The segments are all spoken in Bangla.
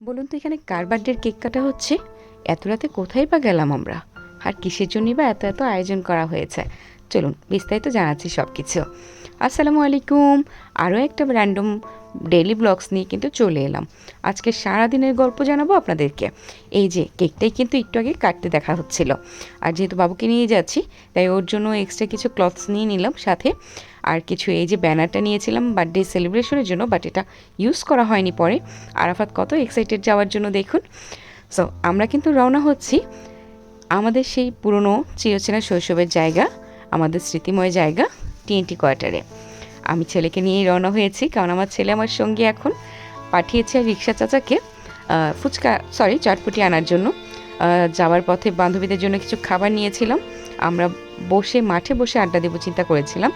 বলুন তো এখানে কার বার্থডের কেক কাটা হচ্ছে? এত রাতে কোথায় বা গেলাম আমরা? আর কিসের জন্যই বা এত এত আয়োজন করা হয়েছে? চলুন বিস্তারিত জানাচ্ছি সব কিছু। আসসালামু আলাইকুম। আরও একটা র্যান্ডম ডেইলি ব্লগস নিয়ে কিন্তু চলে এলাম। আজকে সারাদিনের গল্প জানাবো আপনাদেরকে। এই যে কেকটাই কিন্তু একটু আগে কাটতে দেখা হচ্ছিল। আর যেহেতু বাবুকে নিয়ে যাচ্ছি, তাই ওর জন্য এক্সট্রা কিছু ক্লথস নিয়ে নিলাম সাথে। আর কিছু এই যে ব্যানারটা নিয়েছিলাম বার্থডে সেলিব্রেশনের জন্য, বাট এটা ইউজ করা হয়নি পরে। আরাফাত কত এক্সাইটেড যাওয়ার জন্য দেখুন। সো আমরা কিন্তু রওনা হচ্ছি আমাদের সেই পুরনো চিরচেনা শৈশবের জায়গা, আমাদের স্মৃতিময় জায়গা টিএনটি কোয়ার্টারে। আমি ছেলেকে নিয়েই রওনা হয়েছি, কারণ আমার ছেলে আমার সঙ্গে এখন পাঠিয়েছে রিক্সা চাচাকে চটপটি আনার জন্য। যাওয়ার পথে বান্ধবীদের জন্য কিছু খাবার নিয়েছিলাম। আমরা মাঠে বসে আড্ডা দেবো চিন্তা করেছিলাম।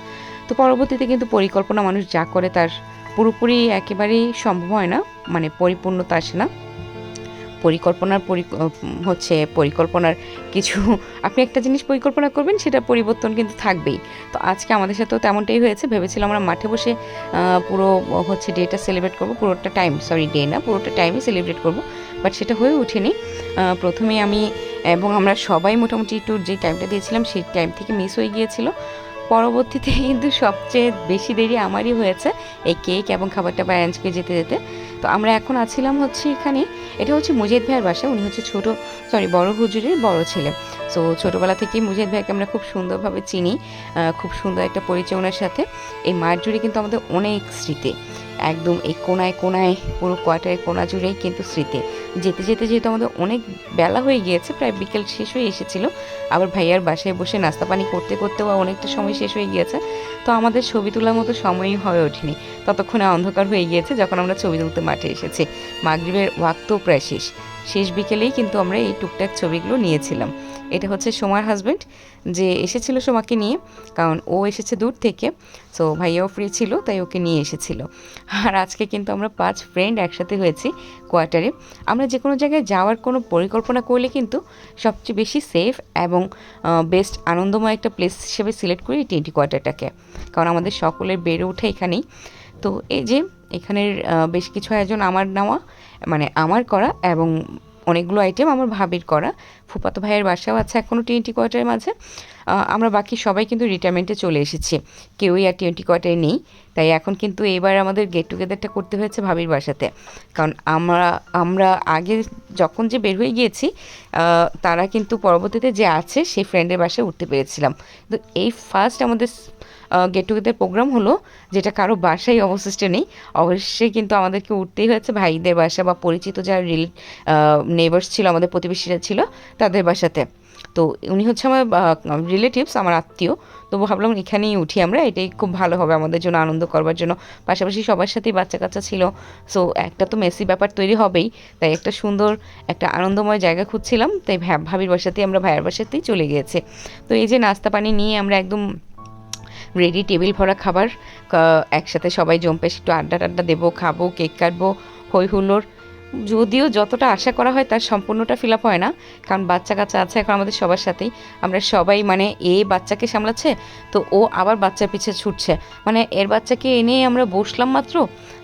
তো পরবর্তীতে কিন্তু পরিকল্পনা মানুষ যা করে তার পুরোপুরি একেবারেই সম্ভব হয় না, মানে পরিপূর্ণতা আসে না। পরিকল্পনার কিছু আপনি একটা জিনিস পরিকল্পনা করবেন, সেটা পরিবর্তন কিন্তু থাকবেই। তো আজকে আমাদের সাথেও তেমনটাই হয়েছে। ভেবেছিলাম আমরা মাঠে বসে পুরো ডেটা সেলিব্রেট করবো, পুরোটা টাইমই সেলিব্রেট করবো, বাট সেটা হয়ে ওঠেনি। প্রথমে আমি এবং আমরা সবাই মোটামুটি একটু যে টাইমটা দিয়েছিলাম সেই টাইম থেকে মিস হয়ে গিয়েছিল। পরবর্তীতে কিন্তু সবচেয়ে বেশি দেরি আমারই হয়েছে এই কেক এবং খাবারটা অ্যারেঞ্জ করে যেতে যেতে। তো আমরা এখন আছিলাম এখানে, এটা হচ্ছে মুজাহিদ ভাইয়ের বাসা। উনি হচ্ছে বড় হুজুরের বড় ছেলে। সো ছোটোবেলা থেকেই মুজাহিদ ভাইকে আমরা খুব সুন্দরভাবে চিনি, খুব সুন্দর একটা পরিচয় ওনার সাথে। এই মাঠ জুড়ে কিন্তু আমাদের অনেক স্মৃতি, একদম এই কোনায় কোনায় পুরো কোয়ার্টারের কোনা জুড়েই কিন্তু স্মৃতি। যেতে যেতে যেহেতু আমাদের অনেক বেলা হয়ে গিয়েছে, প্রায় বিকেল শেষ হয়ে এসেছিলো, আবার ভাইয়ার বাসায় বসে নাস্তা পানি করতে করতেও অনেকটা সময় শেষ হয়ে গিয়েছে। তো আমাদের ছবি তোলার মতো সময়ই হয়ে ওঠেনি। ততক্ষণে অন্ধকার হয়ে গিয়েছে যখন আমরা ছবি তুলতে মাঠে এসেছি। মাগরিবের ওয়াক্তও প্রায় শেষ বিকেলেই কিন্তু আমরা এই টুকটাক ছবিগুলো নিয়েছিলাম। এটা হচ্ছে সোমার হাজব্যান্ড, যে এসেছিল সোমাকে নিয়ে, কারণ ও এসেছে দূর থেকে। সো ভাইয়াও ফ্রি ছিল, তাই ওকে নিয়ে এসেছিল। আর আজকে কিন্তু আমরা 5 ফ্রেন্ড একসাথে হয়েছি কোয়ার্টারে। আমরা যে কোনো জায়গায় যাওয়ার কোনো পরিকল্পনা করলে কিন্তু সবচেয়ে বেশি সেফ এবং বেস্ট আনন্দময় একটা প্লেস হিসেবে সিলেক্ট করি টিএনটি কোয়ার্টারটাকে, কারণ আমাদের সকলের বেড়ে ওঠে এখানেই। তো এই যে এখানের বেশ কিছু আয়োজন আমার করা, এবং অনেকগুলো আইটেম আমার ভাবির করা। ফুফাতো ভাইয়ের বাসাও আছে এখনও টিএনটি কোয়ার্টারের মাঝে। আমরা বাকি সবাই কিন্তু রিটায়ারমেন্টে চলে এসেছি, কেউই আর টিএনটি কোয়ার্টারে নেই। তাই এখন কিন্তু এবার আমাদের গেট টুগেদারটা করতে হয়েছে ভাবির বাসাতে, কারণ আমরা আগে যখন যে বের হয়ে গিয়েছি, তারা কিন্তু পরবর্তীতে যে আছে সেই ফ্রেন্ডের বাসায় উঠতে পেরেছিলাম। তো এই ফার্স্ট আমাদের গেট টুগেদার প্রোগ্রাম হলো, যেটা কারো বাসায় অবশিষ্ট নেই। অবশ্যই কিন্তু আমাদেরকে উঠতেই হয়েছে ভাইদের বাসা বা পরিচিত যারা নেবার্স ছিল, আমাদের প্রতিবেশীরা ছিল, তাদের বাসাতে। তো উনি হচ্ছে আমার রিলেটিভস, আমার আত্মীয়। তো ভাবলাম এখানেই উঠি আমরা, এটাই খুব ভালো হবে আমাদের জন্য, আনন্দ করবার জন্য। পাশাপাশি সবার সাথেই বাচ্চা কাচ্চা ছিল, সো একটা তো মেসি ব্যাপার তৈরি হবেই। তাই একটা সুন্দর একটা আনন্দময় জায়গা খুঁজছিলাম, তাই ভাবির বাসাতেই আমরা ভাইয়ের বাসাতেই চলে গিয়েছি। তো এই যে নাস্তা পানি নিয়ে আমরা একদম রেডি, টেবিল ভরা খাবার, একসাথে সবাই জম্পেশ একটু আড্ডা টাড্ডা দেবো, খাবো, কেক কাটবো, হই হুল্লোড়। যদিও যতটা আশা করা হয় তার সম্পূর্ণটা ফিল আপ হয় না, কারণ বাচ্চা কাচ্চা আছে এখন আমাদের সবার সাথেই। আমরা সবাই বাচ্চাকে সামলাচ্ছে, তো ও আবার বাচ্চার পিছে ছুটছে। এর বাচ্চাকে এনে আমরা বসলাম মাত্র,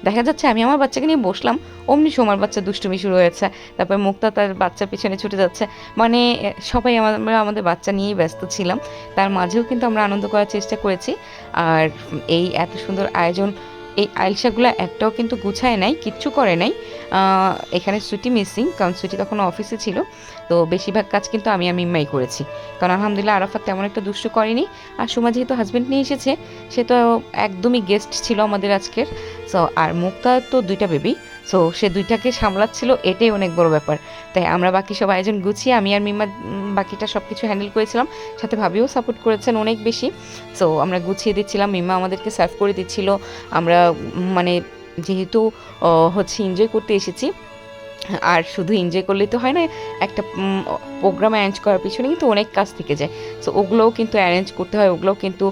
দেখা যাচ্ছে আমি আমার বাচ্চাকে নিয়ে বসলাম, অমনি সোমার বাচ্চা দুষ্টুমি শুরু হয়েছে। তারপর মুক্তা তার বাচ্চার পিছনে ছুটে যাচ্ছে। সবাই আমরা আমাদের বাচ্চা নিয়েই ব্যস্ত ছিলাম। তার মাঝেও কিন্তু আমরা আনন্দ করার চেষ্টা করেছি। আর এই এত সুন্দর আয়োজন, এই আইলসাগুলো একটাও কিন্তু গুছায় নাই, কিচ্ছু করে নাই। এখানে সুইটি মিসিং, কারণ সুইটি তখন অফিসে ছিল। তো বেশিরভাগ কাজ কিন্তু আমি আর মিম্মাই করেছি, কারণ আলহামদুলিল্লাহ আরাফাত তেমন একটা দুষ্ট করেনি। আর সুমা যেহেতু হাজব্যান্ড নিয়ে এসেছে, সে তো একদমই গেস্ট ছিল আমাদের আজকের। সো আর মুক্তা তো 2টা বেবি, সো সে 2টাকে সামলাচ্ছিল, এটাই অনেক বড় ব্যাপার। তাই আমরা বাকি সব আয়োজন গুছিয়ে আমি আর মিম্মা বাকিটা সব কিছু হ্যান্ডেল করেছিলাম, সাথে ভাবিও সাপোর্ট করেছেন অনেক বেশি। সো আমরা গুছিয়ে দিচ্ছিলাম, মিম্মা আমাদেরকে সার্ভ করে দিচ্ছিল। আমরা যেহেতু এনজয় করতে এসেছি, আর শুধু এনজয় করলেই তো হয় না, একটা প্রোগ্রাম অ্যারেঞ্জ করার পিছনে কিন্তু অনেক কাজ থেকে যায়। সো ওগুলোও কিন্তু অ্যারেঞ্জ করতে হয়, ওগুলোও কিন্তু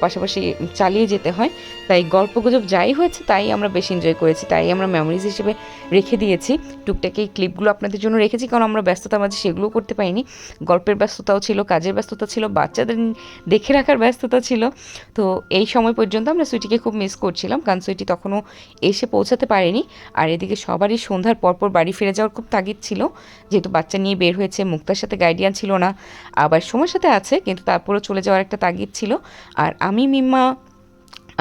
পাশাপাশি চালিয়ে যেতে হয়। তাই গল্পগুজব যাই হয়েছে তাই আমরা বেশি এনজয় করেছি, তাই আমরা মেমোরিজ হিসেবে রেখে দিয়েছি। টুকটাক এই ক্লিপগুলো আপনাদের জন্য রেখেছি, কারণ আমরা ব্যস্ততার মাঝে সেগুলোও করতে পারিনি। গল্পের ব্যস্ততাও ছিল, কাজের ব্যস্ততা ছিল, বাচ্চাদের দেখে রাখার ব্যস্ততা ছিল। তো এই সময় পর্যন্ত আমরা সুইটিকে খুব মিস করছিলাম, কারণ সুইটি তখনও এসে পৌঁছাতে পারেনি। আর এদিকে সবারই সন্ধ্যার পরপর বাড়ি ফিরে যাওয়ার খুব তাগিদ ছিল, যেহেতু বাচ্চা নিয়ে বের হয়েছে, মুক্তার সাথে গাইডিয়ান ছিল না, আবার সময়ের সাথে আছে, কিন্তু তারপরেও চলে যাওয়ার একটা তাগিদ ছিল। আর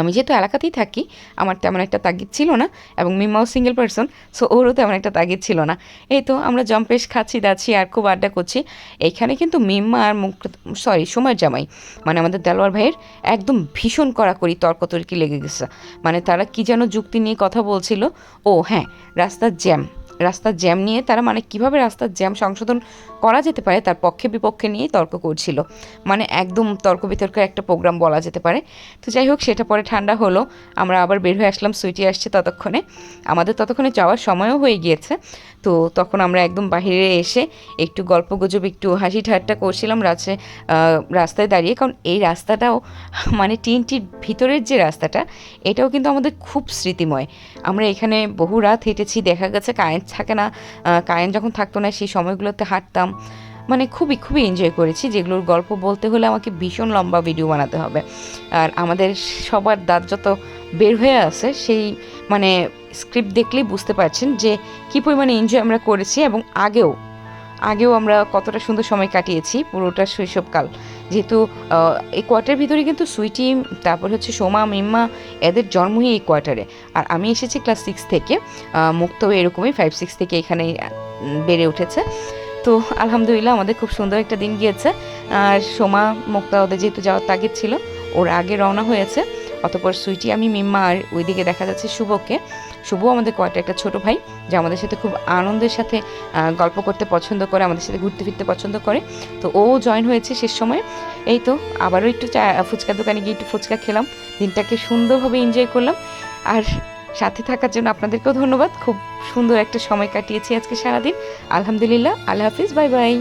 আমি যেহেতু এলাকাতেই থাকি, আমার তেমন একটা তাগিদ ছিল না, এবং মিম্মাও সিঙ্গেল পারসন, সো ওরও তেমন একটা তাগিদ ছিল না। এই তো আমরা জম্পেশ খাচ্ছি দাচ্ছি আর খুব আড্ডা করছি। এইখানে কিন্তু মিম্মা আর সময়ের জামাই মানে আমাদের দেলোয়ার ভাইয়ের একদম ভীষণ কড়াকড়ি তর্কতর্কি লেগে গেছে। মানে তারা কি যেন যুক্তি নিয়ে কথা বলছিল। ও হ্যাঁ, রাস্তার জ্যাম নিয়ে তারা, মানে কিভাবে রাস্তার জ্যাম সংশোধন করা যেতে পারে তার পক্ষে বিপক্ষে নিয়ে তর্ক করছিল। মানে একদম তর্ক বিতর্কের একটা প্রোগ্রাম বলা যেতে পারে। তো যাই হোক, সেটা পরে ঠান্ডা হলো, আমরা আবার বের হয়ে আসলাম, সুইটি আসছে ততক্ষণে, আমাদের ততক্ষণে যাওয়ার সময়ও হয়ে গিয়েছে। তো তখন আমরা একদম বাইরে এসে একটু গল্পগুজব, একটু হাসি ঠাট্টা করছিলাম রাস্তায় দাঁড়িয়ে, কারণ এই রাস্তাটাও মানে টিএনটির ভিতরের যে রাস্তাটা, এটাও কিন্তু আমাদের খুব স্মৃতিময়। আমরা এখানে বহু রাত হেঁটেছি, দেখা গেছে কারেন্ট থাকে না, কারেন্ট যখন থাকতো না সেই সময়গুলোতে হাঁটতাম, মানে খুবই খুবই এনজয় করেছি, যেগুলোর গল্প বলতে হলে আমাকে ভীষণ লম্বা ভিডিও বানাতে হবে। আর আমাদের সবার দাঁত যত বের হয়ে আসে, সেই মানে স্ক্রিপ্ট দেখলেই বুঝতে পারছেন যে কী পরিমাণে এনজয় আমরা করেছি, এবং আগেও আমরা কতটা সুন্দর সময় কাটিয়েছি পুরোটা শৈশবকাল। যেহেতু এই কোয়ার্টারের ভিতরে কিন্তু সুইটি, তারপর হচ্ছে সোমা, মিম্মা, এদের জন্মই এই কোয়ার্টারে। আর আমি এসেছি ক্লাস 6 থেকে, মুক্তও এরকমই 5-6 থেকে এখানে বেড়ে উঠেছে। তো আলহামদুলিল্লাহ আমাদের খুব সুন্দর একটা দিন গিয়েছে। আর সোমা, মুক্তা ওদের যেহেতু যাওয়ার তাগিদ ছিল, ওর আগে রওনা হয়েছে। অতপর সুইটি, আমি, মিম্মা, আর ওইদিকে দেখা যাচ্ছে শুভ আমাদের কয়েকটা একটা ছোট ভাই, যে আমাদের সাথে খুব আনন্দের সাথে গল্প করতে পছন্দ করে, আমাদের সাথে ঘুরতে ফিরতে পছন্দ করে। তো ও জয়েন হয়েছে শেষ সময়ে। এই তো আবারও একটু ফুচকা দোকানে গিয়ে একটু ফুচকা খেলাম, দিনটাকে সুন্দরভাবে এনজয় করলাম। আর সাথে থাকার জন্য আপনাদেরকেও ধন্যবাদ। খুব সুন্দর একটা সময় কাটিয়েছি আজকে সারাদিন। আলহামদুলিল্লাহ, আল্লাহ হাফিজ, বাই বাই।